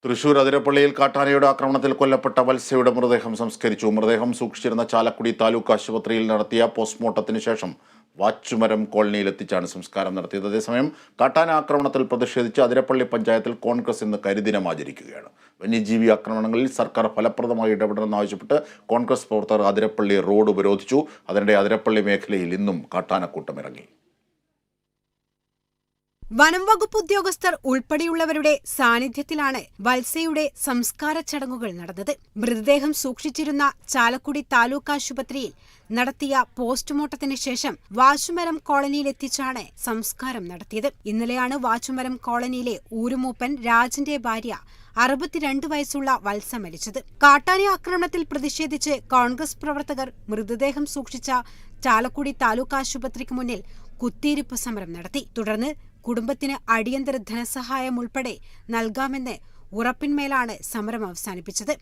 തൃശൂർ അതിരപ്പള്ളിയിൽ കാട്ടാനയുടെ ആക്രമണത്തിൽ കൊല്ലപ്പെട്ട വത്സയുടെ മൃതദേഹം സംസ്കരിച്ചു. മൃതദേഹം സൂക്ഷിച്ചിരുന്ന ചാലക്കുടി താലൂക്ക് ആശുപത്രിയിൽ നടത്തിയ പോസ്റ്റ്മോർട്ടത്തിന് ശേഷം വാച്ചുമരം കോളനിയിലെത്തിച്ചാണ് സംസ്കാരം നടത്തിയത്. അതേസമയം കാട്ടാന ആക്രമണത്തിൽ പ്രതിഷേധിച്ച് അതിരപ്പള്ളി പഞ്ചായത്തിൽ കോൺഗ്രസ് ഇന്ന് കരിദിനം ആചരിക്കുകയാണ്. വന്യജീവി ആക്രമണങ്ങളിൽ സർക്കാർ ഫലപ്രദമായി ഇടപെടണമെന്നാവശ്യപ്പെട്ട് കോൺഗ്രസ് പ്രവർത്തകർ അതിരപ്പള്ളി റോഡ് ഉപരോധിച്ചു. അതിനിടെ അതിരപ്പള്ളി മേഖലയിൽ ഇന്നും കാട്ടാനക്കൂട്ടം ഇറങ്ങി. വനം വകുപ്പ് ഉദ്യോഗസ്ഥർ ഉൾപ്പെടെയുള്ളവരുടെ സാന്നിധ്യത്തിലാണ് വത്സയുടെ സംസ്കാര ചടങ്ങുകൾ നടന്നത്. മൃതദേഹം സൂക്ഷിച്ചിരുന്ന ചാലക്കുടി താലൂക്ക് ആശുപത്രിയിൽ നടത്തിയ പോസ്റ്റ്മോർട്ടത്തിന് ശേഷം വാച്ചുമരം കോളനിയിലെത്തിച്ചാണ് സംസ്കാരം നടത്തിയത്. ഇന്നലെയാണ് വാച്ചുമരം കോളനിയിലെ ഊരുമൂപ്പൻ രാജന്റെ ഭാര്യ 62 വയസ്സുള്ള വത്സ മരിച്ചത്. കാട്ടാന ആക്രമണത്തിൽ പ്രതിഷേധിച്ച് കോൺഗ്രസ് പ്രവർത്തകർ മൃതദേഹം സൂക്ഷിച്ച ചാലക്കുടി താലൂക്ക് ആശുപത്രിക്ക് മുന്നിൽ കുത്തിയിരിപ്പ് സമരം നടത്തി. തുടർന്ന് കുടുംബത്തിന് അടിയന്തര ധനസഹായം ഉൾപ്പെടെ നൽകാമെന്ന് ഉറപ്പിന്മേലാണ് സമരം അവസാനിപ്പിച്ചത്.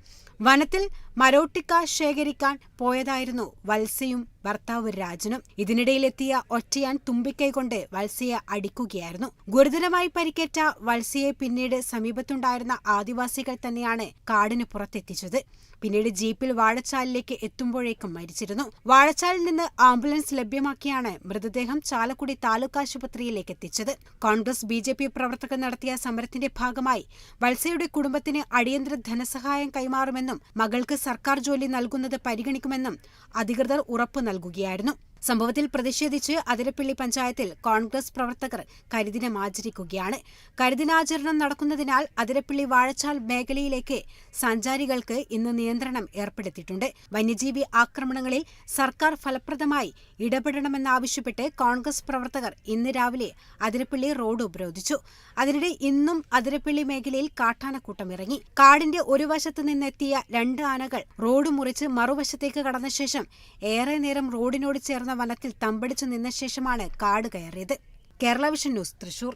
വനത്തിൽ മരോട്ടിക്ക ശേഖരിക്കാൻ പോയതായിരുന്നു വത്സയും ഭർത്താവ് രാജനും. ഇതിനിടയിലെത്തിയ ഒറ്റയാൻ തുമ്പിക്കൈകൊണ്ട് വത്സയെ അടിക്കുകയായിരുന്നു. ഗുരുതരമായി പരിക്കേറ്റ വത്സയെ പിന്നീട് സമീപത്തുണ്ടായിരുന്ന ആദിവാസികൾ തന്നെയാണ് കാടിന് പുറത്തെത്തിച്ചത്. പിന്നീട് ജീപ്പിൽ വാഴച്ചാലിലേക്ക് എത്തുമ്പോഴേക്കും മരിച്ചിരുന്നു. വാഴച്ചാലിൽ നിന്ന് ആംബുലൻസ് ലഭ്യമാക്കിയാണ് മൃതദേഹം ചാലക്കുടി താലൂക്ക് ആശുപത്രിയിലേക്ക് എത്തിച്ചത്. കോൺഗ്രസ് BJP പ്രവർത്തകർ നടത്തിയ സമരത്തിന്റെ ഭാഗമായി വത്സയുടെ കുടുംബത്തിന് അടിയന്തര ധനസഹായം കൈമാറുമെന്നും മകൾക്ക് സർക്കാർ ജോലി നൽകുന്നത് പരിഗണിക്കുമെന്നും അധികൃതർ ഉറപ്പു നൽകുകയായിരുന്നു. സംഭവത്തിൽ പ്രതിഷേധിച്ച് അതിരപ്പള്ളി പഞ്ചായത്തിൽ കോൺഗ്രസ് പ്രവർത്തകർ കരിദിനം ആചരിക്കുകയാണ്. കരിദിനാചരണം നടക്കുന്നതിനാൽ അതിരപ്പള്ളി വാഴച്ചാൽ മേഖലയിലേക്ക് സഞ്ചാരികൾക്ക് ഇന്ന് നിയന്ത്രണം ഏർപ്പെടുത്തിയിട്ടുണ്ട്. വന്യജീവി ആക്രമണങ്ങളിൽ സർക്കാർ ഫലപ്രദമായി ഇടപെടണമെന്നാവശ്യപ്പെട്ട് കോൺഗ്രസ് പ്രവർത്തകർ ഇന്ന് രാവിലെ അതിരപ്പള്ളി റോഡ് ഉപരോധിച്ചു. അതിനിടെ ഇന്നും അതിരപ്പള്ളി മേഖലയിൽ കാട്ടാനക്കൂട്ടം ഇറങ്ങി. കാടിന്റെ ഒരു വശത്ത് നിന്നെത്തിയ 2 ആനകൾ റോഡ് മുറിച്ച് മറുവശത്തേക്ക് കടന്ന ശേഷം ഏറെ നേരം റോഡിനോട് ചേർന്ന വനത്തിൽ തമ്പടിച്ചു നിന്ന ശേഷമാണ് കാട് കയറിയത്. Kerala vision news, Thrissur.